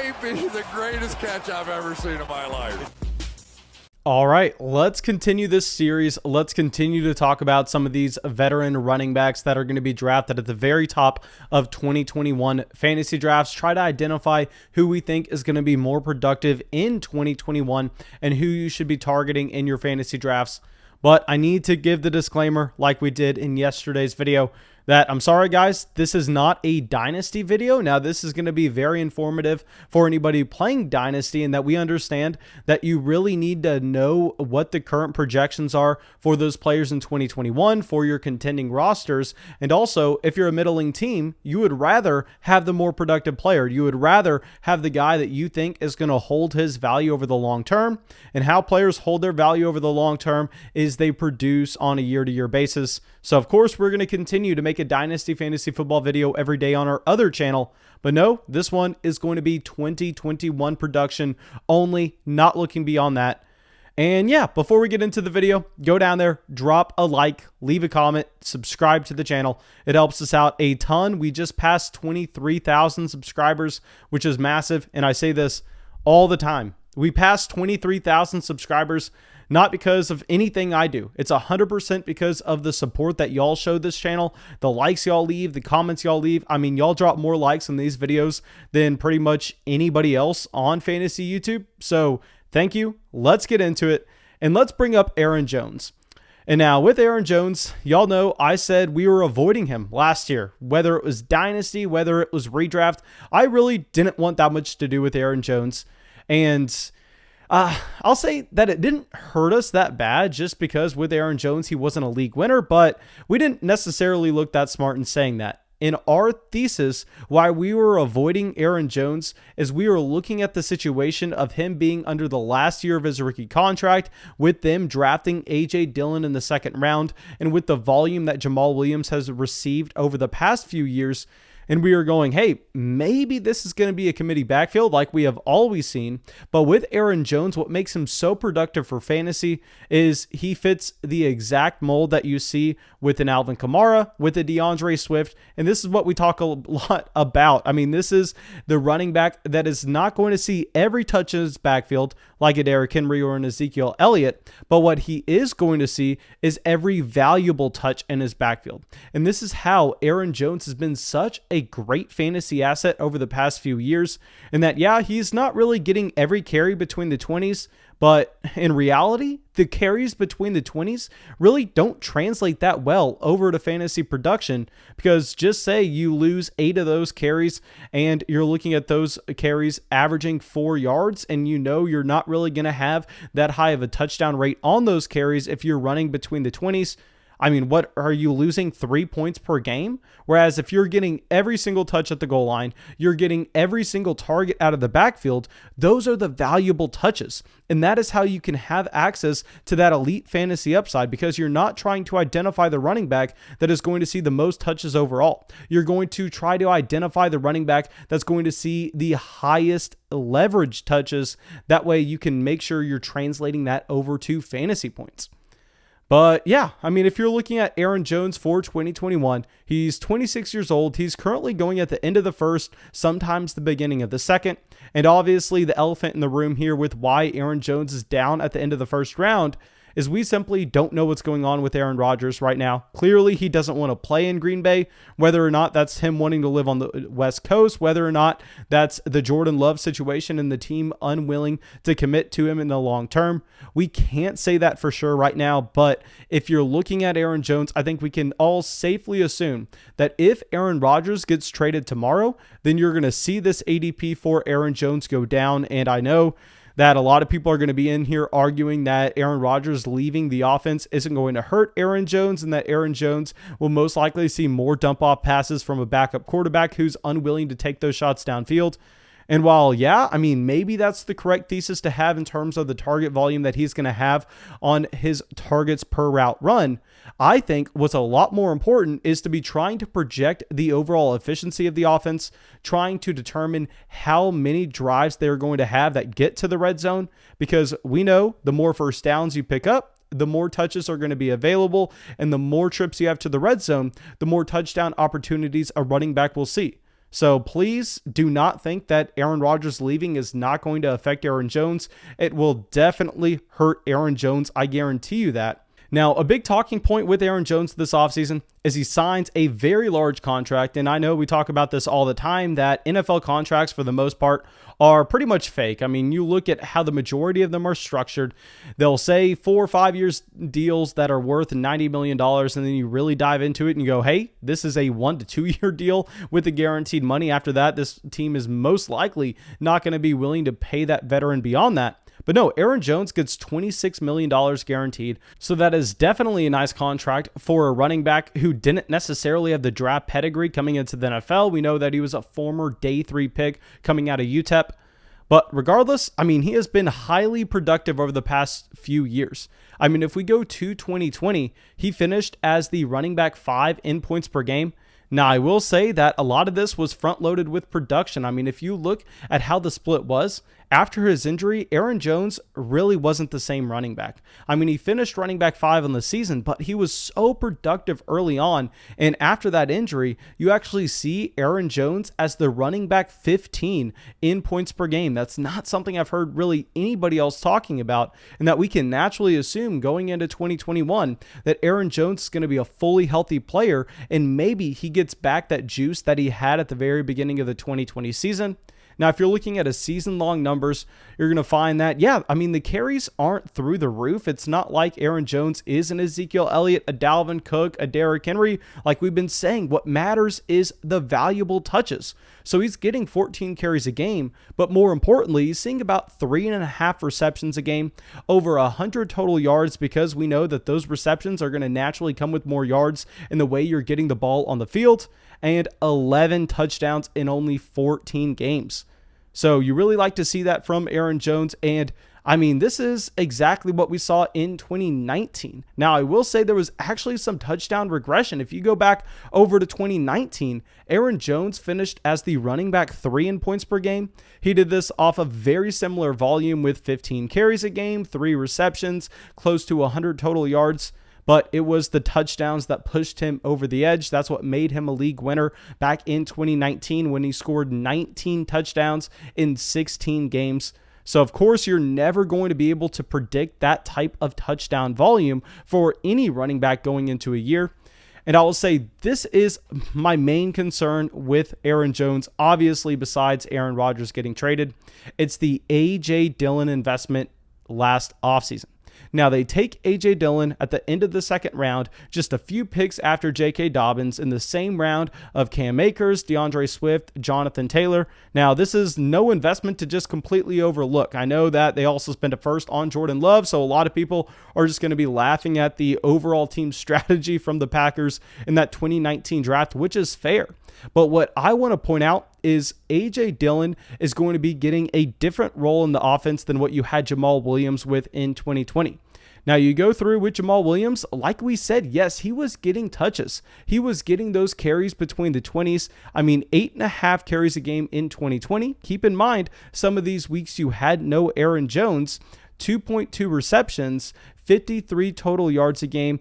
might be the greatest catch I've ever seen in my life. All right, let's continue this series. Let's continue to talk about some of these veteran running backs that are going to be drafted at the very top of 2021 fantasy drafts. Try to identify who we think is going to be more productive in 2021 and who you should be targeting in your fantasy drafts. But I need to give the disclaimer, like we did in yesterday's video, that I'm sorry guys, this is not a Dynasty video. Now this is going to be very informative for anybody playing Dynasty, and that we understand that you really need to know what the current projections are for those players in 2021 for your contending rosters. And also, if you're a middling team, you would rather have the more productive player. You would rather have the guy that you think is going to hold his value over the long term. And how players hold their value over the long term is they produce on a year-to-year basis. So of course, we're going to continue to make a Dynasty Fantasy Football video every day on our other channel. But no, this one is going to be 2021 production only, not looking beyond that. And yeah, before we get into the video, go down there, drop a like, leave a comment, subscribe to the channel. It helps us out a ton. We just passed 23,000 subscribers, which is massive. And I say this all the time. We passed 23,000 subscribers, not because of anything I do. It's 100% because of the support that y'all show this channel, the likes y'all leave, the comments y'all leave. I mean, y'all drop more likes on these videos than pretty much anybody else on fantasy YouTube. So thank you. Let's get into it. And let's bring up Aaron Jones. And now with Aaron Jones, y'all know I said we were avoiding him last year, whether it was Dynasty, whether it was redraft. I really didn't want that much to do with Aaron Jones. And I'll say that it didn't hurt us that bad just because with Aaron Jones, he wasn't a league winner, but we didn't necessarily look that smart in saying that. In our thesis, why we were avoiding Aaron Jones is we were looking at the situation of him being under the last year of his rookie contract, with them drafting A.J. Dillon in the second round, and with the volume that Jamal Williams has received over the past few years. And we are going, hey, maybe this is going to be a committee backfield like we have always seen. But with Aaron Jones, what makes him so productive for fantasy is he fits the exact mold that you see with an Alvin Kamara, with a DeAndre Swift. And this is what we talk a lot about. I mean, this is the running back that is not going to see every touch in his backfield like a Derrick Henry or an Ezekiel Elliott. But what he is going to see is every valuable touch in his backfield. And this is how Aaron Jones has been such a great fantasy asset over the past few years. And that, yeah, he's not really getting every carry between the 20s, but in reality, the carries between the 20s really don't translate that well over to fantasy production, because just say you lose 8 of those carries and you're looking at those carries averaging 4 yards, and you know you're not really going to have that high of a touchdown rate on those carries if you're running between the 20s. I mean, what are you losing 3 points per game? Whereas if you're getting every single touch at the goal line, you're getting every single target out of the backfield, those are the valuable touches. And that is how you can have access to that elite fantasy upside, because you're not trying to identify the running back that is going to see the most touches overall. You're going to try to identify the running back that's going to see the highest leverage touches. That way you can make sure you're translating that over to fantasy points. But yeah, I mean, if you're looking at Aaron Jones for 2021, he's 26 years old. He's currently going at the end of the first, sometimes the beginning of the second. And obviously the elephant in the room here with why Aaron Jones is down at the end of the first round is we simply don't know what's going on with Aaron Rodgers right now. Clearly, he doesn't want to play in Green Bay, whether or not that's him wanting to live on the West Coast, whether or not that's the Jordan Love situation and the team unwilling to commit to him in the long term. We can't say that for sure right now, but if you're looking at Aaron Jones, I think we can all safely assume that if Aaron Rodgers gets traded tomorrow, then you're going to see this ADP for Aaron Jones go down. And I know that a lot of people are going to be in here arguing that Aaron Rodgers leaving the offense isn't going to hurt Aaron Jones, and that Aaron Jones will most likely see more dump-off passes from a backup quarterback who's unwilling to take those shots downfield. And while, yeah, I mean, maybe that's the correct thesis to have in terms of the target volume that he's going to have on his targets per route run, I think what's a lot more important is to be trying to project the overall efficiency of the offense, trying to determine how many drives they're going to have that get to the red zone, because we know the more first downs you pick up, the more touches are going to be available, and the more trips you have to the red zone, the more touchdown opportunities a running back will see. So please do not think that Aaron Rodgers leaving is not going to affect Aaron Jones. It will definitely hurt Aaron Jones. I guarantee you that. Now, a big talking point with Aaron Jones this offseason is he signs a very large contract. And I know we talk about this all the time, that NFL contracts for the most part are pretty much fake. I mean, you look at how the majority of them are structured. They'll say 4 or 5 years deals that are worth $90 million. And then you really dive into it and you go, hey, this is a 1 to 2 year deal with the guaranteed money. After that, this team is most likely not going to be willing to pay that veteran beyond that. But no, Aaron Jones gets $26 million guaranteed. So that is definitely a nice contract for a running back who didn't necessarily have the draft pedigree coming into the NFL. We know that he was a former day 3 pick coming out of UTEP. But regardless, I mean, he has been highly productive over the past few years. I mean, if we go to 2020, he finished as the running back 5 in points per game. Now, I will say that a lot of this was front-loaded with production. I mean, if you look at how the split was, after his injury, Aaron Jones really wasn't the same running back. I mean, he finished running back 5 in the season, but he was so productive early on. And after that injury, you actually see Aaron Jones as the running back 15 in points per game. That's not something I've heard really anybody else talking about, and that we can naturally assume going into 2021 that Aaron Jones is going to be a fully healthy player, and maybe he gets back that juice that he had at the very beginning of the 2020 season. Now, if you're looking at a season-long numbers, you're going to find that, yeah, I mean, the carries aren't through the roof. It's not like Aaron Jones is an Ezekiel Elliott, a Dalvin Cook, a Derrick Henry. Like we've been saying, what matters is the valuable touches. So he's getting 14 carries a game, but more importantly, he's seeing about 3.5 receptions a game, over 100 total yards, because we know that those receptions are going to naturally come with more yards in the way you're getting the ball on the field, and 11 touchdowns in only 14 games. So you really like to see that from Aaron Jones. And I mean, this is exactly what we saw in 2019. Now, I will say there was actually some touchdown regression. If you go back over to 2019, Aaron Jones finished as the running back 3 in points per game. He did this off of very similar volume with 15 carries a game, 3 receptions, close to 100 total yards. But it was the touchdowns that pushed him over the edge. That's what made him a league winner back in 2019 when he scored 19 touchdowns in 16 games. So, of course, you're never going to be able to predict that type of touchdown volume for any running back going into a year. And I will say this is my main concern with Aaron Jones, obviously, besides Aaron Rodgers getting traded. It's the A.J. Dillon investment last offseason. Now, they take A.J. Dillon at the end of the second round, just a few picks after J.K. Dobbins, in the same round of Cam Akers, DeAndre Swift, Jonathan Taylor. Now, this is no investment to just completely overlook. I know that they also spent a first on Jordan Love, so a lot of people are just going to be laughing at the overall team strategy from the Packers in that 2019 draft, which is fair. But what I want to point out is A.J. Dillon is going to be getting a different role in the offense than what you had Jamal Williams with in 2020. Now, you go through with Jamal Williams, like we said, yes, he was getting touches. He was getting those carries between the 20s. I mean, 8.5 carries a game in 2020. Keep in mind, some of these weeks you had no Aaron Jones, 2.2 receptions, 53 total yards a game.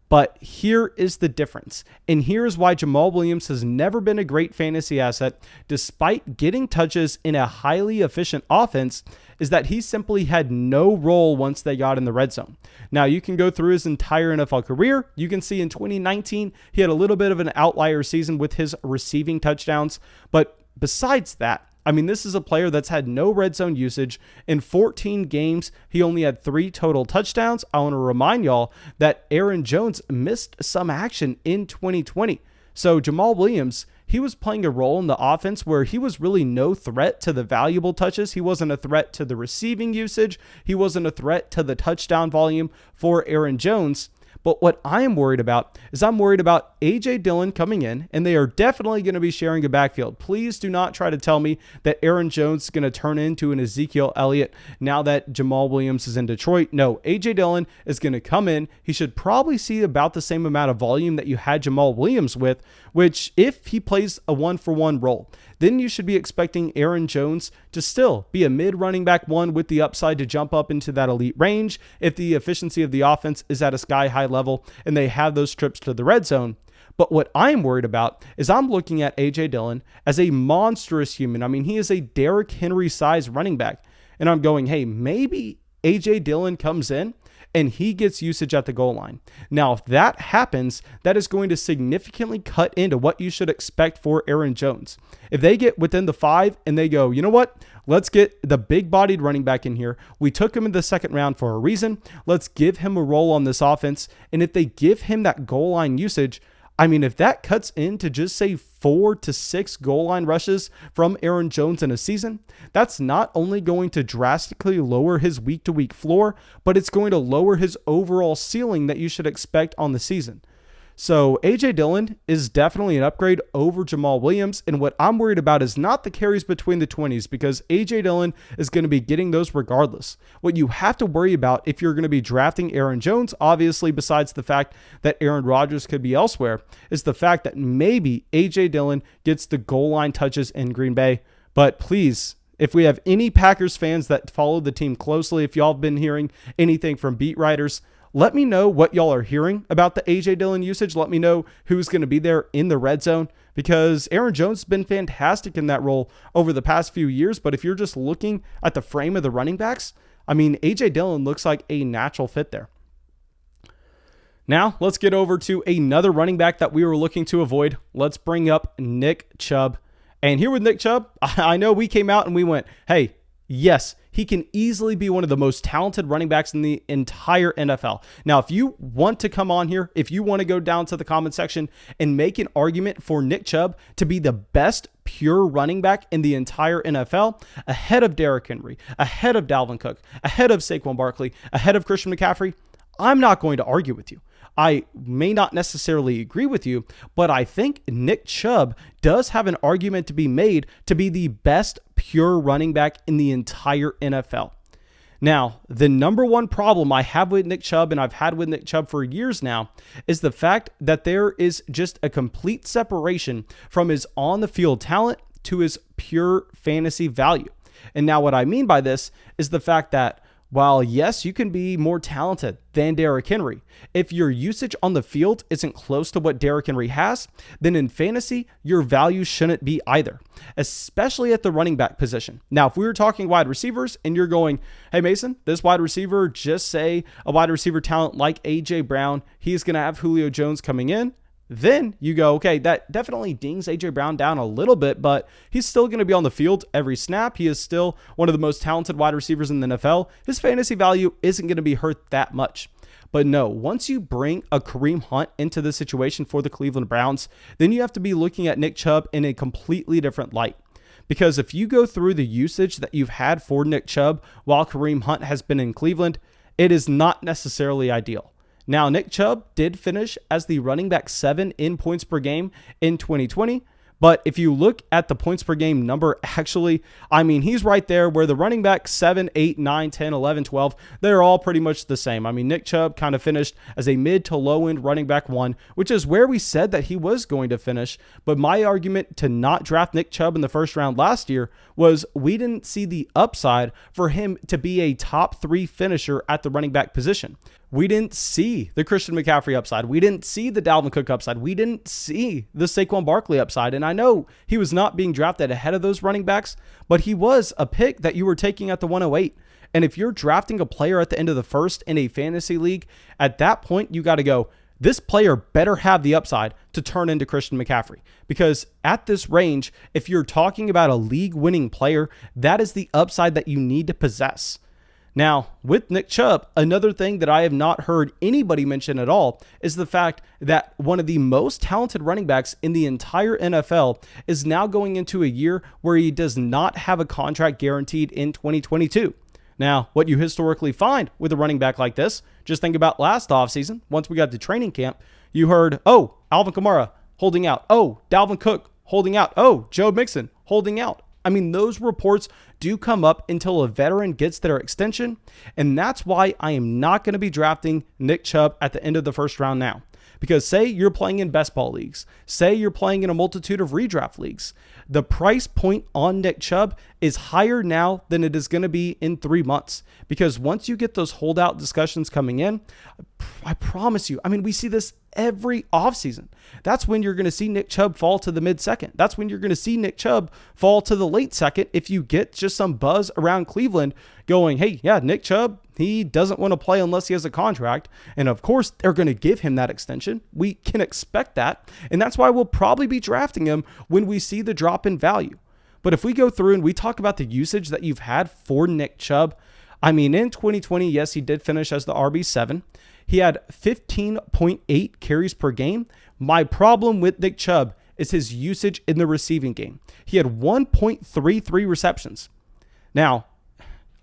But here is the difference. And here is why Jamal Williams has never been a great fantasy asset, despite getting touches in a highly efficient offense, is that he simply had no role once they got in the red zone. Now, you can go through his entire NFL career. You can see in 2019, he had a little bit of an outlier season with his receiving touchdowns. But besides that, I mean, this is a player that's had no red zone usage. In 14 games, he only had 3 total touchdowns. I want to remind y'all that Aaron Jones missed some action in 2020. So Jamal Williams, he was playing a role in the offense where he was really no threat to the valuable touches. He wasn't a threat to the receiving usage. He wasn't a threat to the touchdown volume for Aaron Jones. But what I am worried about is I'm worried about A.J. Dillon coming in, and they are definitely going to be sharing a backfield. Please do not try to tell me that Aaron Jones is going to turn into an Ezekiel Elliott now that Jamal Williams is in Detroit. No, A.J. Dillon is going to come in. He should probably see about the same amount of volume that you had Jamal Williams with, which if he plays a 1-for-1 role, then you should be expecting Aaron Jones to still be a mid-running back 1 with the upside to jump up into that elite range if the efficiency of the offense is at a sky-high level and they have those trips to the red zone. But what I'm worried about is I'm looking at A.J. Dillon as a monstrous human. I mean, he is a Derrick Henry-sized running back. And I'm going, hey, maybe A.J. Dillon comes in and he gets usage at the goal line. Now, if that happens, that is going to significantly cut into what you should expect for Aaron Jones. If they get within the 5 and they go, you know what? Let's get the big-bodied running back in here. We took him in the second round for a reason. Let's give him a role on this offense. And if they give him that goal line usage, I mean, if that cuts into just say 4 to 6 goal line rushes from Aaron Jones in a season, that's not only going to drastically lower his week-to-week floor, but it's going to lower his overall ceiling that you should expect on the season. So A.J. Dillon is definitely an upgrade over Jamal Williams. And what I'm worried about is not the carries between the 20s, because A.J. Dillon is going to be getting those regardless. What you have to worry about if you're going to be drafting Aaron Jones, obviously besides the fact that Aaron Rodgers could be elsewhere, is the fact that maybe A.J. Dillon gets the goal line touches in Green Bay. But please, if we have any Packers fans that follow the team closely, if y'all have been hearing anything from beat writers, let me know what y'all are hearing about the A.J. Dillon usage. Let me know who's going to be there in the red zone, because Aaron Jones has been fantastic in that role over the past few years. But if you're just looking at the frame of the running backs, I mean, A.J. Dillon looks like a natural fit there. Now, let's get over to another running back that we were looking to avoid. Let's bring up Nick Chubb. And here with Nick Chubb, I know we came out and we went, hey, yes, he can easily be one of the most talented running backs in the entire NFL. Now, if you want to come on here, if you want to go down to the comment section and make an argument for Nick Chubb to be the best pure running back in the entire NFL, ahead of Derrick Henry, ahead of Dalvin Cook, ahead of Saquon Barkley, ahead of Christian McCaffrey, I'm not going to argue with you. I may not necessarily agree with you, but I think Nick Chubb does have an argument to be made to be the best pure running back in the entire NFL. Now, the number one problem I have with Nick Chubb, and I've had with Nick Chubb for years now, is the fact that there is just a complete separation from his on-the-field talent to his pure fantasy value. And now what I mean by this is the fact that while, yes, you can be more talented than Derrick Henry, if your usage on the field isn't close to what Derrick Henry has, then in fantasy, your value shouldn't be either, especially at the running back position. Now, if we were talking wide receivers and you're going, hey, Mason, this wide receiver, just say a wide receiver talent like A.J. Brown, he's going to have Julio Jones coming in. Then you go, okay, that definitely dings A.J. Brown down a little bit, but he's still going to be on the field every snap. He is still one of the most talented wide receivers in the NFL. His fantasy value isn't going to be hurt that much. But no, once you bring a Kareem Hunt into the situation for the Cleveland Browns, then you have to be looking at Nick Chubb in a completely different light. Because if you go through the usage that you've had for Nick Chubb while Kareem Hunt has been in Cleveland, it is not necessarily ideal. Now, Nick Chubb did finish as the running back 7 in points per game in 2020. But if you look at the points per game number, actually, I mean, he's right there where the running back 7, 8, 9, 10, 11, 12, they're all pretty much the same. I mean, Nick Chubb kind of finished as a mid to low end running back 1, which is where we said that he was going to finish. But my argument to not draft Nick Chubb in the first round last year was we didn't see the upside for him to be a top 3 finisher at the running back position. We didn't see the Christian McCaffrey upside. We didn't see the Dalvin Cook upside. We didn't see the Saquon Barkley upside. And I know he was not being drafted ahead of those running backs, but he was a pick that you were taking at the 108. And if you're drafting a player at the end of the first in a fantasy league, at that point, you got to go, this player better have the upside to turn into Christian McCaffrey. Because at this range, if you're talking about a league-winning player, that is the upside that you need to possess. Now, with Nick Chubb, another thing that I have not heard anybody mention at all is the fact that one of the most talented running backs in the entire NFL is now going into a year where he does not have a contract guaranteed in 2022. Now, what you historically find with a running back like this, just think about last offseason. Once we got to training camp, you heard, oh, Alvin Kamara holding out. Oh, Dalvin Cook holding out. Oh, Joe Mixon holding out. I mean, those reports do come up until a veteran gets their extension, and that's why I am not going to be drafting Nick Chubb at the end of the first round now. Because say you're playing in best ball leagues, say you're playing in a multitude of redraft leagues, the price point on Nick Chubb is higher now than it is going to be in 3 months. Because once you get those holdout discussions coming in, I promise you, I mean, we see this every offseason. That's when you're going to see Nick Chubb fall to the mid-second. That's when you're going to see Nick Chubb fall to the late second if you get just some buzz around Cleveland going, hey, yeah, Nick Chubb, he doesn't want to play unless he has a contract. And of course, they're going to give him that extension. We can expect that. And that's why we'll probably be drafting him when we see the drop in value. But if we go through and we talk about the usage that you've had for Nick Chubb, I mean, in 2020, yes, he did finish as the RB7. He had 15.8 carries per game. My problem with Nick Chubb is his usage in the receiving game. He had 1.33 receptions. Now,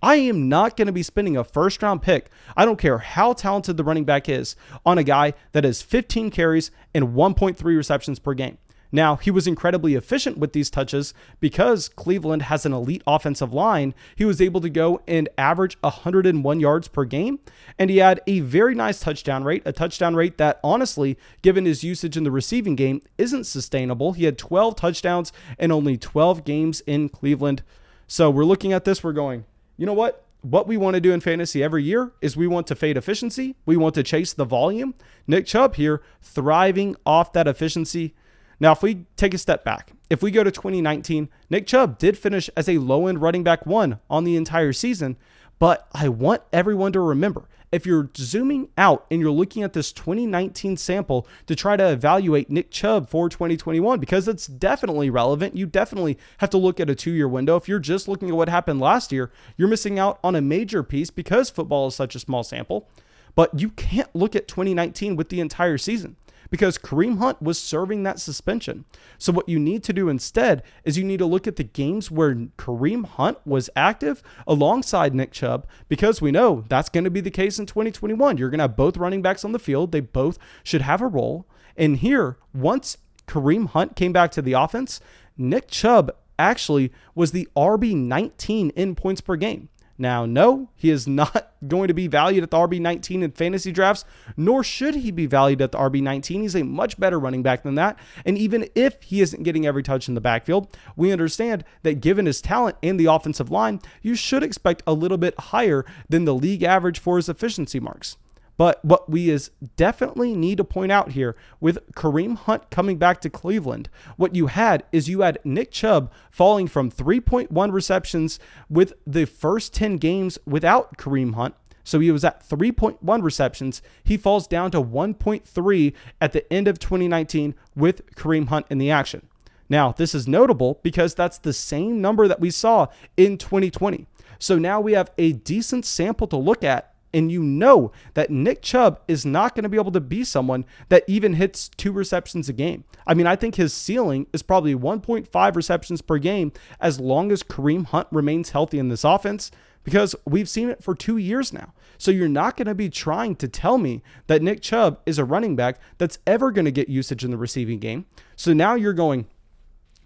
I am not going to be spending a first-round pick, I don't care how talented the running back is, on a guy that has 15 carries and 1.3 receptions per game. Now, he was incredibly efficient with these touches because Cleveland has an elite offensive line. He was able to go and average 101 yards per game, and he had a very nice touchdown rate, a touchdown rate that honestly, given his usage in the receiving game, isn't sustainable. He had 12 touchdowns in only 12 games in Cleveland. So we're looking at this, we're going, you know what? What we want to do in fantasy every year is we want to fade efficiency. We want to chase the volume. Nick Chubb here, thriving off that efficiency. Now, if we take a step back, if we go to 2019, Nick Chubb did finish as a low-end running back 1 on the entire season, but I want everyone to remember, if you're zooming out and you're looking at this 2019 sample to try to evaluate Nick Chubb for 2021, because it's definitely relevant, you definitely have to look at a 2-year window. If you're just looking at what happened last year, you're missing out on a major piece because football is such a small sample, but you can't look at 2019 with the entire season, because Kareem Hunt was serving that suspension. So what you need to do instead is you need to look at the games where Kareem Hunt was active alongside Nick Chubb, because we know that's going to be the case in 2021. You're going to have both running backs on the field. They both should have a role. And here, once Kareem Hunt came back to the offense, Nick Chubb actually was the RB19 in points per game. Now, no, he is not going to be valued at the RB19 in fantasy drafts, nor should he be valued at the RB19. He's a much better running back than that. And even if he isn't getting every touch in the backfield, we understand that given his talent and the offensive line, you should expect a little bit higher than the league average for his efficiency marks. But what we is definitely need to point out here with Kareem Hunt coming back to Cleveland, what you had is you had Nick Chubb falling from 3.1 receptions with the first 10 games without Kareem Hunt. So he was at 3.1 receptions. He falls down to 1.3 at the end of 2019 with Kareem Hunt in the action. Now, this is notable because that's the same number that we saw in 2020. So now we have a decent sample to look at. And you know that Nick Chubb is not going to be able to be someone that even hits 2 receptions a game. I mean, I think his ceiling is probably 1.5 receptions per game as long as Kareem Hunt remains healthy in this offense, because we've seen it for 2 years now. So you're not going to be trying to tell me that Nick Chubb is a running back that's ever going to get usage in the receiving game. So now you're going,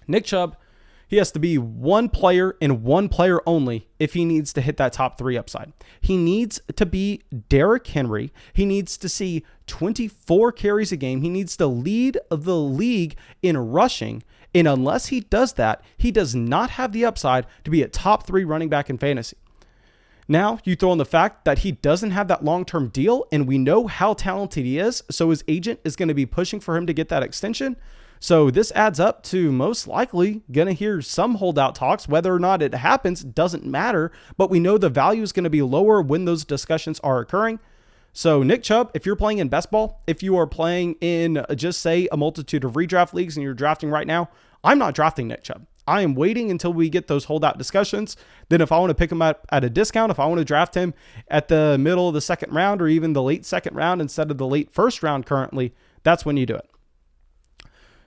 Nick Chubb, he has to be one player and one player only if he needs to hit that top 3 upside. He needs to be Derrick Henry. He needs to see 24 carries a game. He needs to lead the league in rushing. And unless he does that, he does not have the upside to be a top 3 running back in fantasy. Now, you throw in the fact that he doesn't have that long-term deal, and we know how talented he is, so his agent is going to be pushing for him to get that extension. So this adds up to most likely going to hear some holdout talks. Whether or not it happens doesn't matter, but we know the value is going to be lower when those discussions are occurring. So Nick Chubb, if you're playing in best ball, if you are playing in just say a multitude of redraft leagues and you're drafting right now, I'm not drafting Nick Chubb. I am waiting until we get those holdout discussions. Then if I want to pick him up at a discount, if I want to draft him at the middle of the second round or even the late second round instead of the late first round currently, that's when you do it.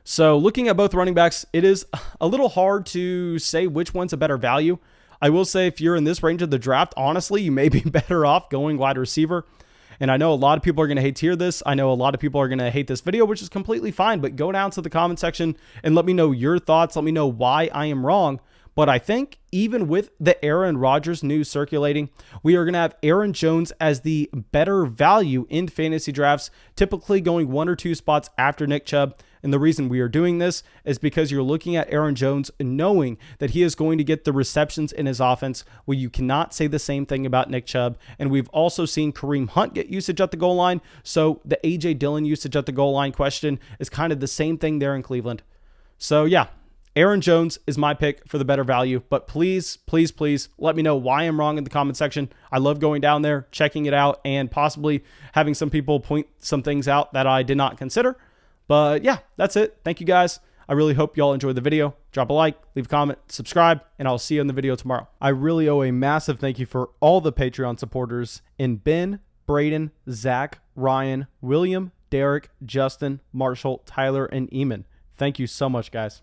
So looking at both running backs, it is a little hard to say which one's a better value. I will say if you're in this range of the draft, honestly, you may be better off going wide receiver. And I know a lot of people are going to hate to hear this. I know a lot of people are going to hate this video, which is completely fine. But go down to the comment section and let me know your thoughts. Let me know why I am wrong. But I think even with the Aaron Rodgers news circulating, we are going to have Aaron Jones as the better value in fantasy drafts, typically going 1 or 2 spots after Nick Chubb. And the reason we are doing this is because you're looking at Aaron Jones and knowing that he is going to get the receptions in his offense, where you cannot say the same thing about Nick Chubb. And we've also seen Kareem Hunt get usage at the goal line. So the A.J. Dillon usage at the goal line question is kind of the same thing there in Cleveland. So yeah, Aaron Jones is my pick for the better value, but please, please, please let me know why I'm wrong in the comment section. I love going down there, checking it out, and possibly having some people point some things out that I did not consider. But yeah, that's it. Thank you guys. I really hope y'all enjoyed the video. Drop a like, leave a comment, subscribe, and I'll see you in the video tomorrow. I really owe a massive thank you for all the Patreon supporters in Ben, Braden, Zach, Ryan, William, Derek, Justin, Marshall, Tyler, and Eamon. Thank you so much, guys.